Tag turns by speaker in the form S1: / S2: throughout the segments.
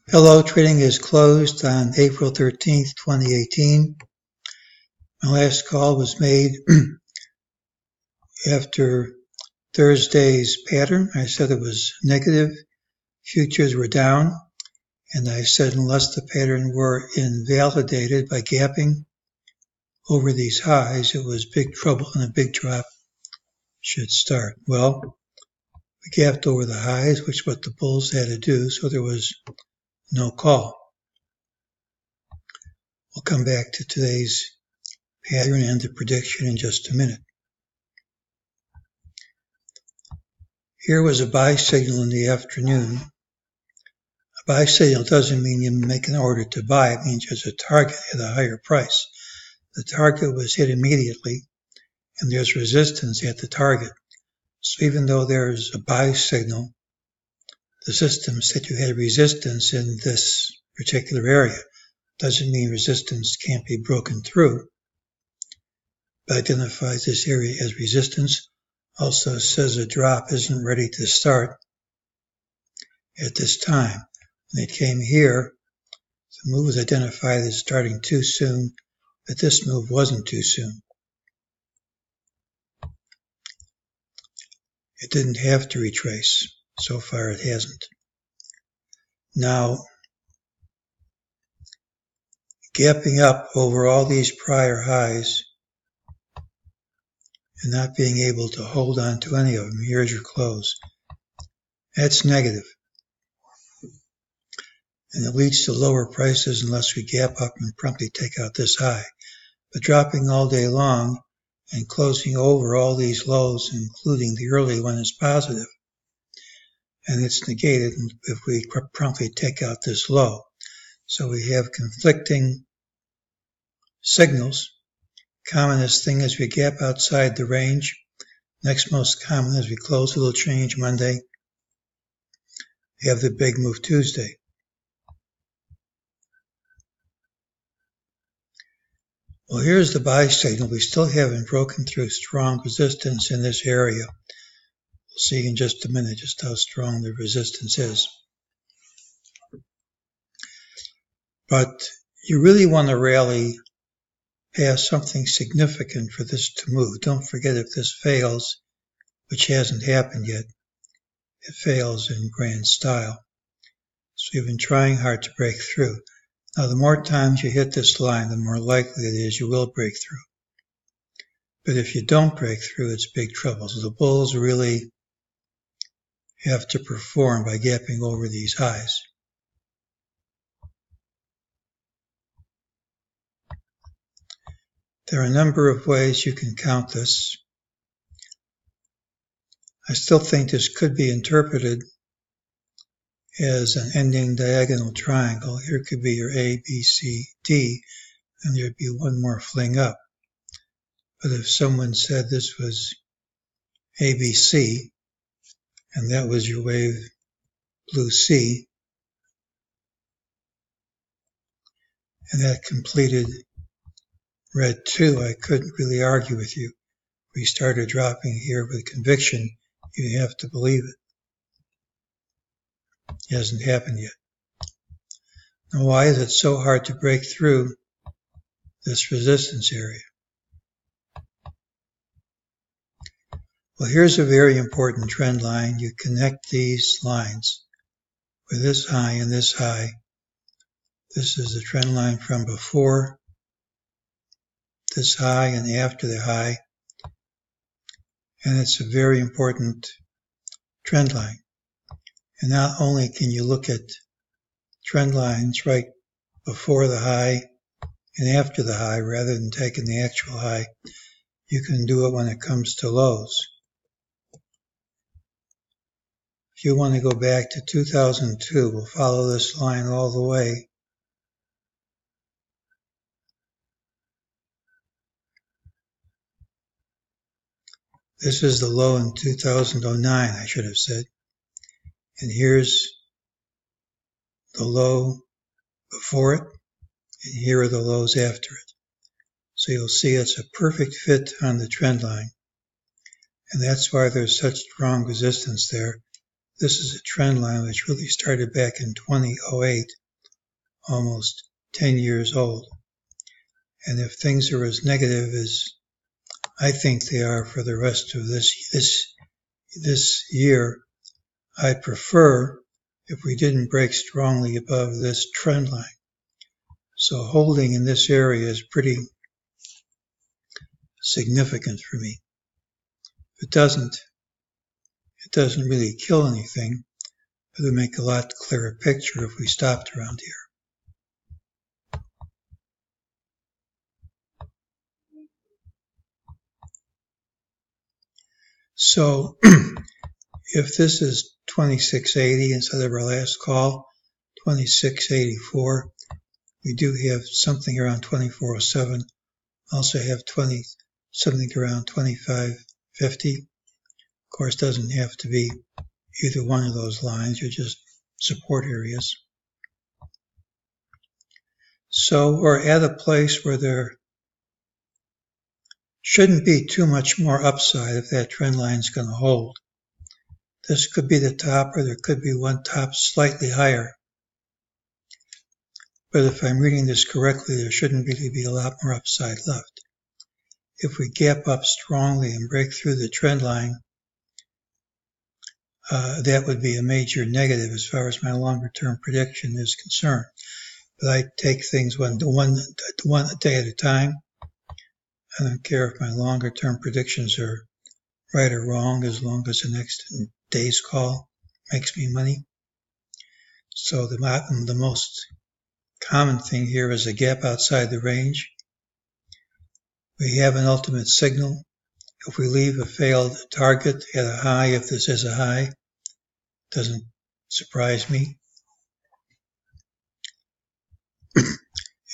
S1: Hello, trading is closed on April 13th, 2018. My last call was made after Thursday's pattern. I said it was negative, futures were down, and I said unless the pattern were invalidated by gapping over these highs, it was big trouble and a big drop should start. Well, we gapped over the highs, which is what the bulls had to do, so there was no call. We'll come back to today's pattern and the prediction in just a minute. Here was a buy signal in the afternoon. A buy signal doesn't mean you make an order to buy. It means there's a target at a higher price. The target was hit immediately, and there's resistance at the target. So even though there's a buy signal, the system said you had resistance in this particular area. Doesn't mean resistance can't be broken through, but identifies this area as resistance. Also says a drop isn't ready to start at this time. When it came here, the move was identified as starting too soon, but this move wasn't too soon. It didn't have to retrace. So far it hasn't. Now, gapping up over all these prior highs and not being able to hold on to any of them. Here's your close. That's negative. And it leads to lower prices unless we gap up and promptly take out this high. But dropping all day long and closing over all these lows, including the early one, is positive. And it's negated if we promptly take out this low. So we have conflicting signals. Commonest thing is we gap outside the range. Next most common is we close a little change Monday. We have the big move Tuesday. Well, here's the buy signal. We still haven't broken through strong resistance in this area. We'll see in just a minute just how strong the resistance is. But you really want to rally past something significant for this to move. Don't forget, if this fails, which hasn't happened yet, it fails in grand style. So we've been trying hard to break through. Now, the more times you hit this line, the more likely it is you will break through. But if you don't break through, it's big trouble. So the bulls really have to perform by gapping over these highs. There are a number of ways you can count this. I still think this could be interpreted as an ending diagonal triangle. Here could be your A, B, C, D, and there'd be one more fling up. But if someone said this was ABC, and that was your wave blue C, and that completed red 2, I couldn't really argue with you. We started dropping here with conviction. You have to believe it. It hasn't happened yet. Now, why is it so hard to break through this resistance area? Well, here's a very important trend line. You connect these lines with this high and this high. This is the trend line from before this high and after the high. And it's a very important trend line. And not only can you look at trend lines right before the high and after the high rather than taking the actual high, you can do it when it comes to lows. If you want to go back to 2002, we'll follow this line all the way. This is the low in 2009, I should have said. And here's the low before it, and here are the lows after it. So you'll see it's a perfect fit on the trend line. And that's why there's such strong resistance there. This is a trend line which really started back in 2008, almost 10 years old. And if things are as negative as I think they are for the rest of this year, I'd prefer if we didn't break strongly above this trend line. So holding in this area is pretty significant for me. If it doesn't really kill anything, but it would make a lot clearer picture if we stopped around here. So if this is 2680 instead of our last call, 2684, we do have something around 2407. Also have something around 2550. Of course, doesn't have to be either one of those lines. You're just support areas. So we're at a place where there shouldn't be too much more upside if that trend line is going to hold. This could be the top, or there could be one top slightly higher. But if I'm reading this correctly, there shouldn't really be a lot more upside left. If we gap up strongly and break through the trend line, that would be a major negative as far as my longer-term prediction is concerned. But I take things one day at a time. I don't care if my longer-term predictions are right or wrong, as long as the next day's call makes me money. So the most common thing here is a gap outside the range. We have an ultimate signal. If we leave a failed target at a high, if this is a high, doesn't surprise me.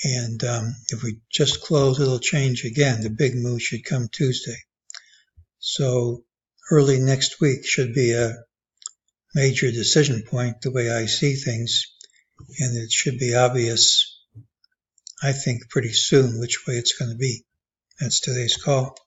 S1: And if we just close, it'll change again. The big move should come Tuesday. So early next week should be a major decision point, the way I see things. And it should be obvious, I think, pretty soon which way it's going to be. That's today's call.